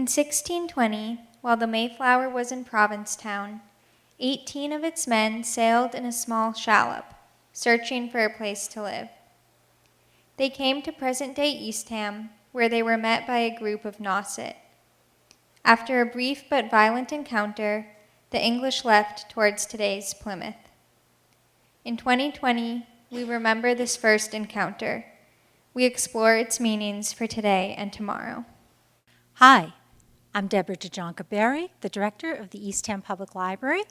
In 1620, while the Mayflower was in Provincetown, 18 of its men sailed in a small shallop, searching for a place to live. They came to present-day Eastham, where they were met by a group of Nauset. After a brief but violent encounter, the English left towards today's Plymouth. In 2020, we remember this first encounter. We explore its meanings for today and tomorrow. Hi, I'm Debra DeJonker-Berry, the director of the Eastham Public Library,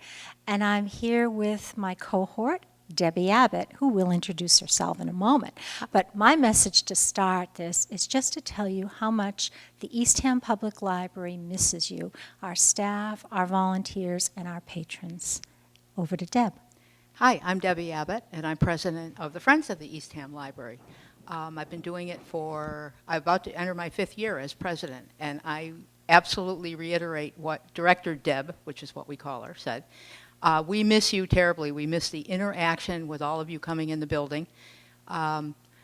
and I'm here with my cohort, Debbie Abbott, who will introduce herself in a moment. But my message to start this is just to tell you how much the Eastham Public Library misses you, our staff, our volunteers, and our patrons. Over to Deb. Hi, I'm Debbie Abbott, and I'm president of the Friends of the Eastham Library. I've been doing it I'm about to enter my 5th year as president, and I absolutely reiterate what Director Deb, which is what we call her, said. We miss you terribly. We miss the interaction with all of you coming in the building.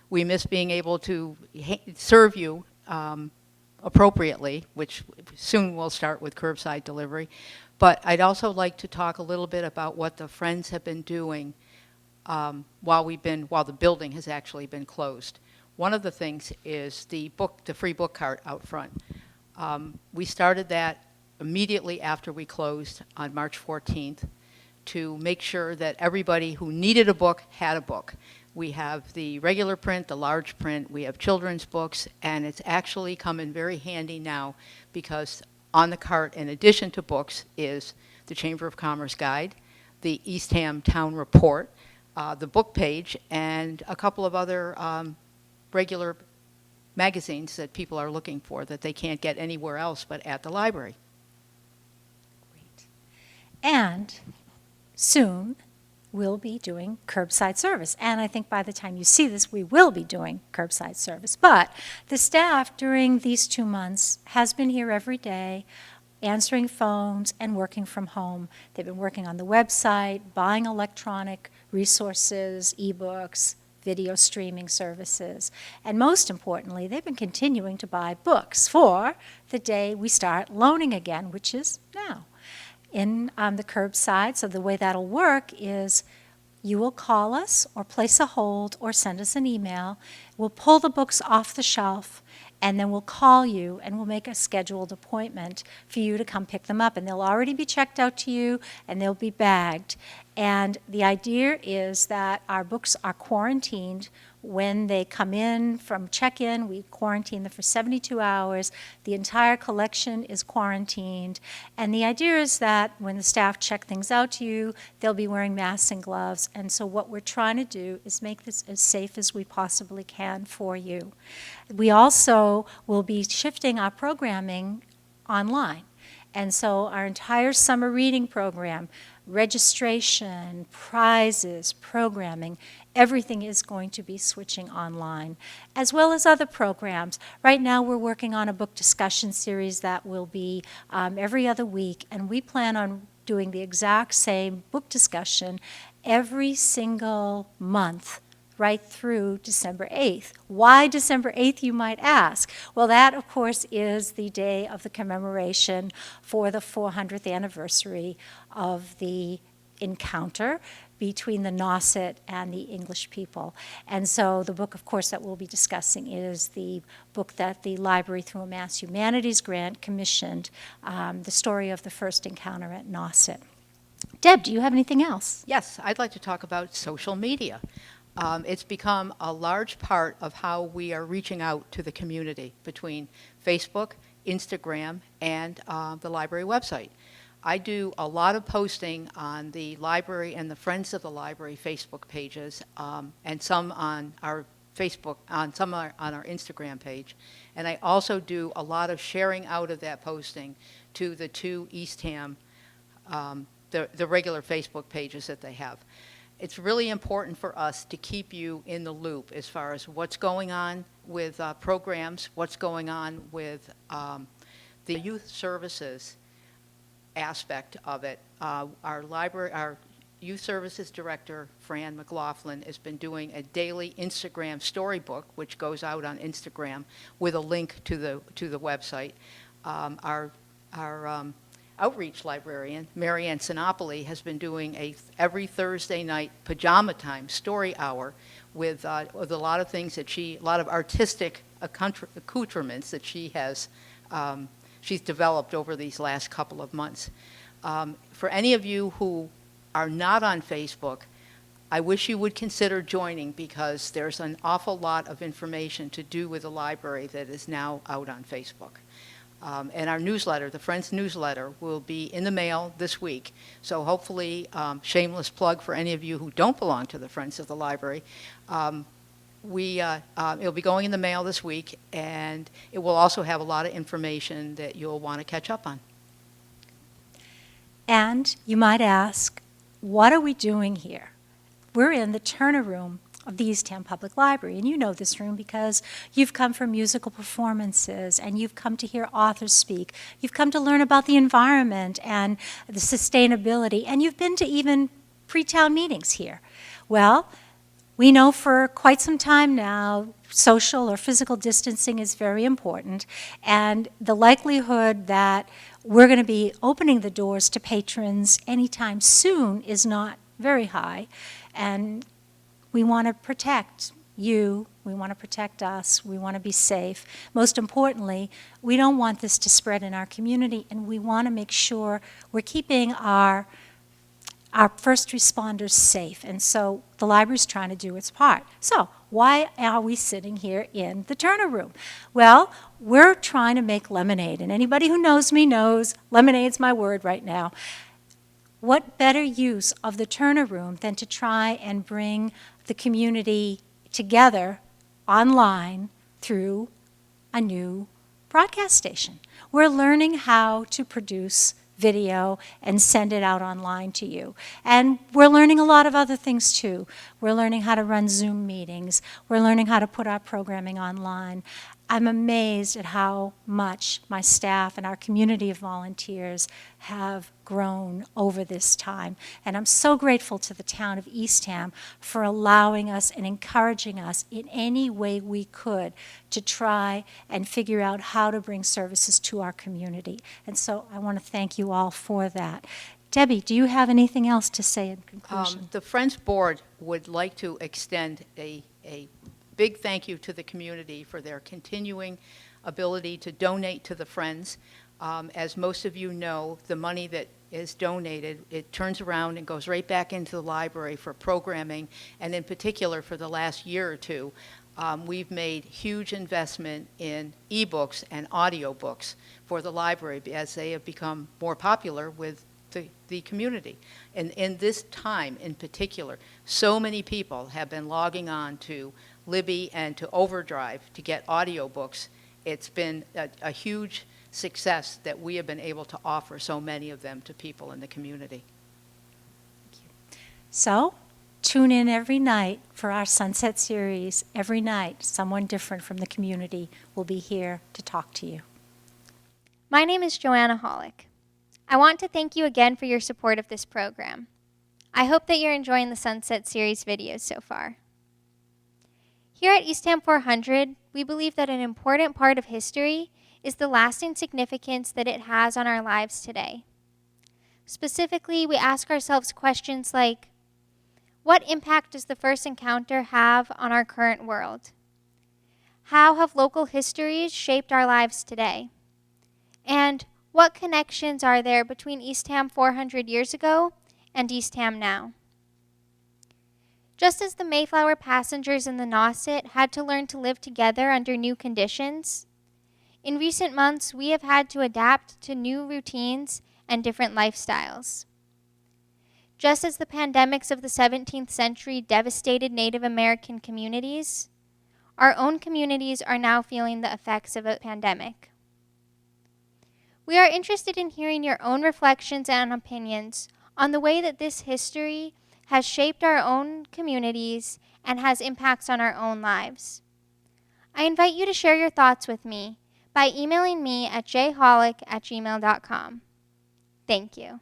We miss being able to serve you appropriately, which soon we'll start with curbside delivery. But I'd also like to talk a little bit about what the Friends have been doing while the building has actually been closed. One of the things is the free book cart out front. We started that immediately after we closed on March 14th to make sure that everybody who needed a book had a book. We have the regular print, the large print, we have children's books, and it's actually come in very handy now because on the cart, in addition to books, is the Chamber of Commerce Guide, the Eastham Town Report, the book page, and a couple of other regular magazines that people are looking for that they can't get anywhere else but at the library. Great. And soon we'll be doing curbside service. And I think by the time you see this, we will be doing curbside service. But the staff during these 2 months has been here every day, answering phones and working from home. They've been working on the website, buying electronic resources, ebooks, video streaming services, and most importantly, they've been continuing to buy books for the day we start loaning again, which is now. In the curbside, so the way that'll work is you will call us or place a hold or send us an email. We'll pull the books off the shelf, and then we'll call you and we'll make a scheduled appointment for you to come pick them up. And they'll already be checked out to you and they'll be bagged. And the idea is that our books are quarantined. When they come in from check-in, we quarantine them for 72 hours. The entire collection is quarantined. And the idea is that when the staff check things out to you, they'll be wearing masks and gloves. And so what we're trying to do is make this as safe as we possibly can for you. We also will be shifting our programming online. And so our entire summer reading program, registration, prizes, programming, everything is going to be switching online, as well as other programs. Right now we're working on a book discussion series that will be every other week, and we plan on doing the exact same book discussion every single month right through December 8th. Why December 8th, you might ask? Well, that, of course, is the day of the commemoration for the 400th anniversary of the encounter between the Nauset and the English people. And so the book, of course, that we'll be discussing is the book that the library, through a Mass Humanities grant, commissioned, the story of the first encounter at Nauset. Deb, do you have anything else? Yes, I'd like to talk about social media. It's become a large part of how we are reaching out to the community between Facebook, Instagram, and the library website. I do a lot of posting on the library and the Friends of the Library Facebook pages, and some on our Facebook, on our Instagram page. And I also do a lot of sharing out of that posting to the 2 Eastham, the regular Facebook pages that they have. It's really important for us to keep you in the loop as far as what's going on with programs, what's going on with the youth services aspect of it. Our youth services director, Fran McLaughlin, has been doing a daily Instagram storybook, which goes out on Instagram with a link to the website. our outreach librarian, Marianne Sinopoli, has been doing every Thursday night pajama time story hour with a lot of things that a lot of artistic accoutrements that she's developed over these last couple of months. For any of you who are not on Facebook, I wish you would consider joining, because there's an awful lot of information to do with the library that is now out on Facebook. And our newsletter, the Friends newsletter, will be in the mail this week. So hopefully, shameless plug for any of you who don't belong to the Friends of the Library, it'll be going in the mail this week, and it will also have a lot of information that you'll want to catch up on. And you might ask, what are we doing here? We're in the Turner Room of the Eastham Public Library, and you know this room because you've come for musical performances, and you've come to hear authors speak. You've come to learn about the environment and the sustainability, and you've been to even pre-town meetings here. Well, we know for quite some time now social or physical distancing is very important, and the likelihood that we're going to be opening the doors to patrons anytime soon is not very high. And we want to protect you, we want to protect us, we want to be safe. Most importantly, we don't want this to spread in our community, and we want to make sure we're keeping our first responders safe. And so the library's trying to do its part. So why are we sitting here in the Turner Room? Well, we're trying to make lemonade, and anybody who knows me knows lemonade's my word right now. What better use of the Turner Room than to try and bring the community together online through a new broadcast station? We're learning how to produce video and send it out online to you. And we're learning a lot of other things too. We're learning how to run Zoom meetings. We're learning how to put our programming online. I'm amazed at how much my staff and our community of volunteers have grown over this time. And I'm so grateful to the town of Eastham for allowing us and encouraging us in any way we could to try and figure out how to bring services to our community. And so I want to thank you all for that. Debbie, do you have anything else to say in conclusion? The Friends Board would like to extend a big thank you to the community for their continuing ability to donate to the Friends. As most of you know, the money that is donated, it turns around and goes right back into the library for programming, and in particular for the last year or two, we've made huge investment in ebooks and audiobooks for the library as they have become more popular with the community. And in this time in particular, so many people have been logging on to Libby and to Overdrive to get audiobooks. It's been a huge success that we have been able to offer so many of them to people in the community. So, tune in every night for our Sunset series. Every night, someone different from the community will be here to talk to you. My name is Joanna Hollick. I want to thank you again for your support of this program. I hope that you're enjoying the Sunset series videos so far. Here at Eastham 400, we believe that an important part of history is the lasting significance that it has on our lives today. Specifically, we ask ourselves questions like, what impact does the first encounter have on our current world? How have local histories shaped our lives today? And what connections are there between Eastham 400 years ago and Eastham now? Just as the Mayflower passengers in the Nauset had to learn to live together under new conditions, in recent months we have had to adapt to new routines and different lifestyles. Just as the pandemics of the 17th century devastated Native American communities, our own communities are now feeling the effects of a pandemic. We are interested in hearing your own reflections and opinions on the way that this history has shaped our own communities and has impacts on our own lives. I invite you to share your thoughts with me by emailing me at jhollick@gmail.com. Thank you.